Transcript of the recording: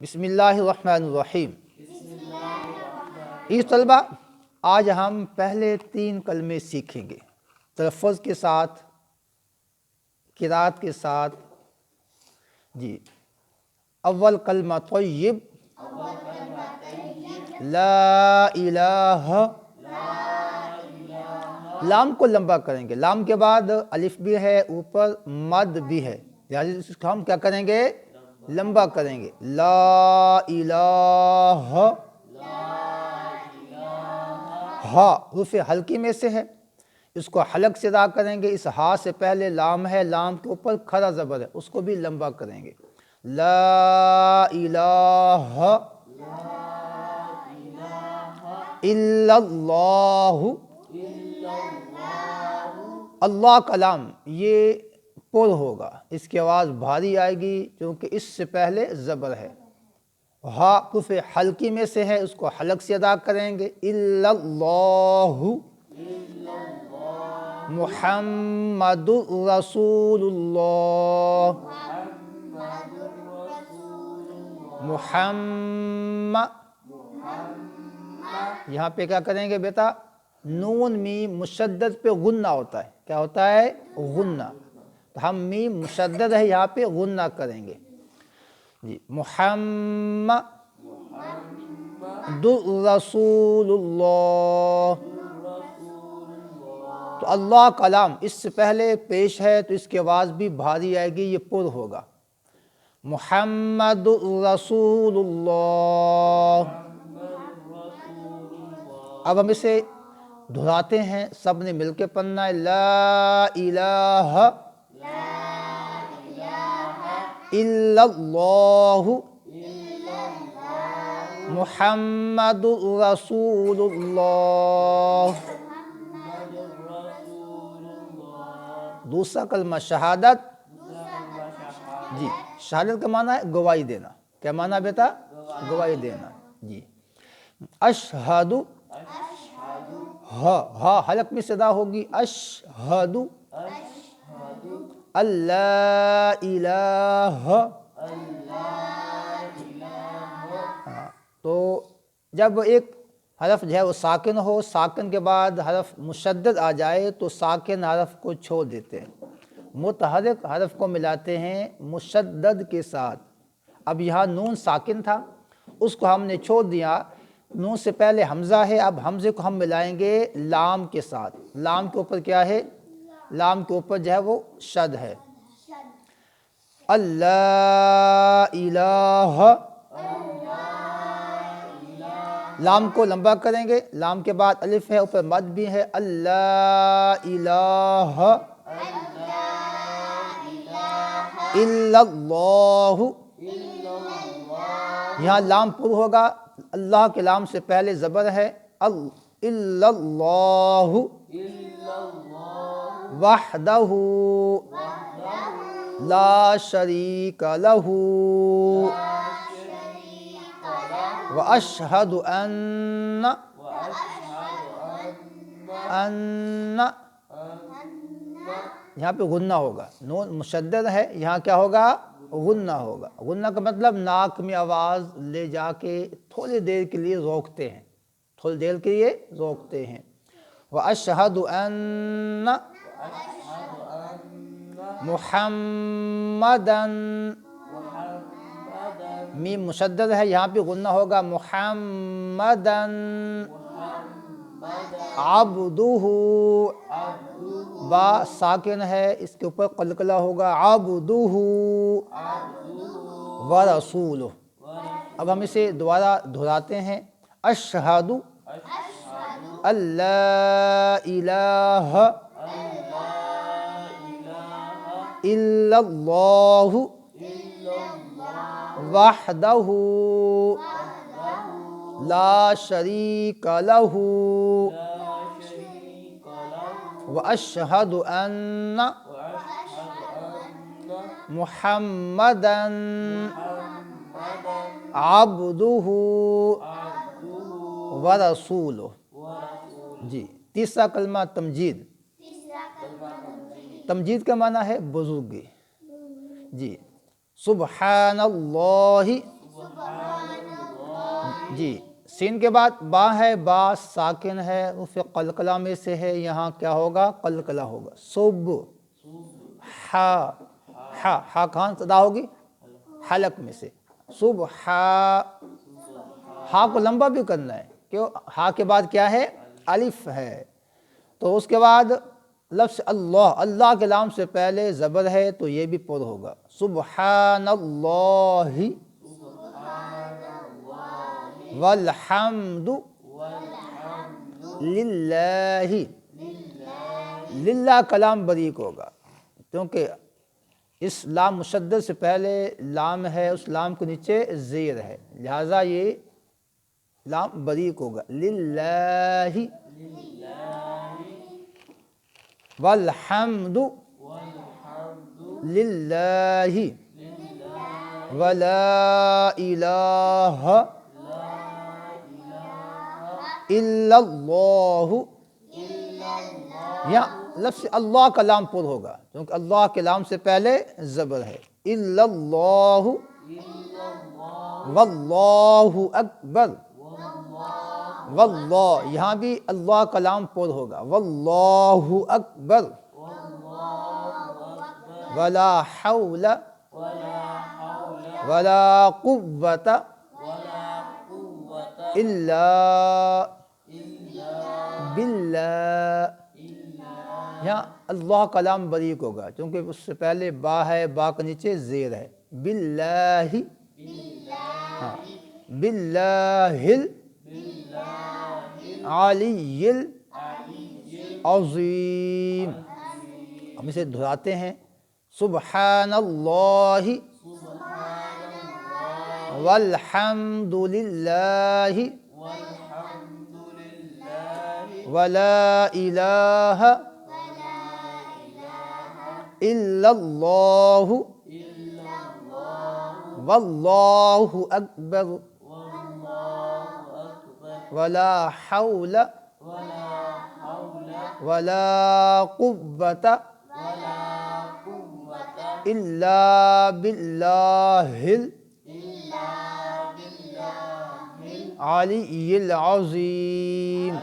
بسم اللہ الرحمن الرحیم۔ اس طلبہ، آج ہم پہلے 3 کلمے سیکھیں گے تلفظ کے ساتھ، قرات کے ساتھ۔ جی، اول کلمہ طیب، لا الہ، لام کو لمبا کریں گے، لام کے بعد الف بھی ہے، اوپر مد بھی ہے، لہٰذا اس کو ہم کیا کریں گے؟ لمبا کریں گے۔ لا الہ، ہا حروف حلقی میں سے ہے، اس کو حلق سے ادا کریں گے۔ اس ہا سے پہلے لام ہے، لام کے اوپر کھڑا زبر ہے، اس کو بھی لمبا کریں گے۔ لا الہ الا اللہ، اللہ کلام یہ پر ہوگا، اس کی آواز بھاری آئے گی کیونکہ اس سے پہلے زبر ہے۔ ہا حرف حلقی میں سے ہے، اس کو حلق سے ادا کریں گے۔ الا اللہ محمد رسول اللہ، محمد، یہاں پہ کیا کریں گے بیٹا؟ نون میم مشدد پہ غنہ ہوتا ہے، کیا ہوتا ہے؟ غنہ، تو ہم میم مشدد ہے یہاں پہ غنہ کریں گے۔ جی، محمد رسول اللہ، تو اللہ کلام اس سے پہلے پیش ہے تو اس کی آواز بھی بھاری آئے گی، یہ پر ہوگا۔ محمد رسول اللہ۔ اب ہم اسے دہراتے ہیں، سب نے مل کے پڑھنا ہے۔ لا الہ الا اللہ محمد رسول اللہ۔ دوسرا کلمہ شہادت۔ جی، شہادت کا معنی ہے گواہی دینا۔ کیا معنی بیٹا؟ گواہی دینا۔ جی، اشہد، ہا حلق میں صدا ہوگی، اشہد اللہ الہ۔ تو جب ایک حرف جو ہے وہ ساکن ہو، ساکن کے بعد حرف مشدد آ جائے تو ساکن حرف کو چھوڑ دیتے ہیں، متحرک حرف کو ملاتے ہیں مشدد کے ساتھ۔ اب یہاں نون ساکن تھا، اس کو ہم نے چھوڑ دیا، نون سے پہلے حمزہ ہے، اب حمزے کو ہم ملائیں گے لام کے ساتھ۔ لام کے اوپر کیا ہے؟ لام کے اوپر جو ہے وہ شد ہے۔ اللہ الہ، لام کو لمبا کریں گے، لام کے بعد الف ہے، اوپر مد بھی ہے۔ اللہ الہ الا اللہ، یہاں لام پر ہوگا، اللہ کے لام سے پہلے زبر ہے۔ الا اللہ وحدہ لا شریک لہ واشہد ان یہاں پہ غنہ ہوگا، نون مشدد ہے، یہاں کیا ہوگا؟ غنہ ہوگا۔ غنہ کا مطلب ناک میں آواز لے جا کے تھوڑی دیر کے لیے روکتے ہیں، تھوڑی دیر کے لیے روکتے ہیں۔ واشہد ان محمدن، میم مشدد ہے، یہاں پہ غنہ ہوگا۔ محمدن عبدہ، با ساکن ہے، اس کے اوپر قلقلہ ہوگا۔ عبدہ ورسولہ۔ اب ہم اسے دوبارہ دہراتے ہیں۔ اشہد اللہ الہ الا اللہ وحدہ لا شریک لہ واشہد ان محمدن عبدہ ورسولہ۔ جی، تیسرا کلمہ تمجید۔ تمجید کا معنی ہے بزرگی۔ جی، سبحان اللہ جی سین کے بعد با ہے، با ساکن ہے، اس قلقلہ میں سے ہے، یہاں کیا ہوگا؟ قلقلہ ہوگا. صب ہا، ہا کہاں صدا ہوگی؟ حلق میں سے. صبح، ہا کو لمبا بھی کرنا ہے، کیوں؟ ہا کے بعد کیا ہے؟ الف ہے. تو اس کے بعد لفظ اللہ، اللہ کے لام سے پہلے زبر ہے تو یہ بھی پر ہوگا. سبحان اللہ والحمد للہ. للہ کلام باریک ہوگا کیونکہ اس لام مشدد سے پہلے لام ہے، اس لام کے نیچے زیر ہے، لہذا یہ لام باریک ہوگا. للہ والحمد للہ ولا الہ الا اللہ. یہاں لفظ اللہ کا لام پر ہوگا کیونکہ اللہ کے لام سے پہلے زبر ہے. الا اللہ واللہ اکبر. واللہ، یہاں بھی اللہ کا لام پر ہوگا. واللہ اکبر. ولا حول ولا قوة الا باللہ. یہاں اللہ کا لام باریک ہوگا کیونکہ اس سے پہلے با ہے، با کے نیچے زیر ہے. باللہ، ہاں باللہ العلی العظیم. ہم اسے دہراتے ہیں. سبحان اللہ والحمد للہ ولا الہ الا اللہ واللہ اکبر ولا حول ولا قوة الا باللہ العلی العظیم.